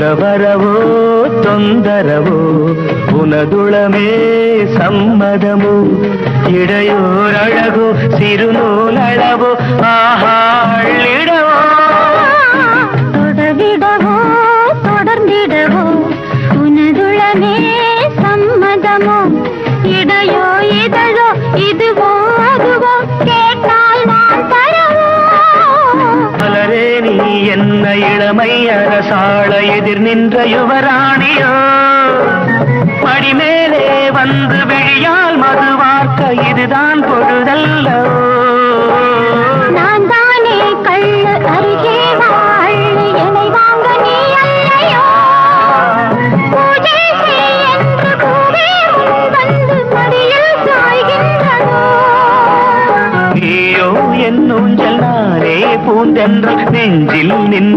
ತೊಡಬರವೋ ತೊಂದರವೋ ಉನದುಳಮೇ ಸಮ್ಮದಮು ಇಡೆಯೋರಳಗೋ ಸಿರುನೂಲಳವೋ ಆಹಾಳಿಡವೋ ತೊಡಗಿಡವೋ தொடர்ந்திடவோ உனதுளமே சம்மதமோ இடையோ இதழோ இதுவோ அதுவோ கேட்டால் நான் தரவோ மலரே நீ என்ன இளமை அரசாள எதிர் நின்ற யுவராணியோ மடிமேலே வந்து விழியால் மதுவார்க்க இதுதான் பொழுதல்லோ நான் தானே கள்ளு அருகே வாழ் என்னை வாங்க நீ அல்லையோ பூஜை செய் என்று பூவே முன் வந்து மடியில் சாய்கின்றதோ நீயோ என் ஊஞ்சல் நானே பூந்தென்றல் நெஞ்சில் நின்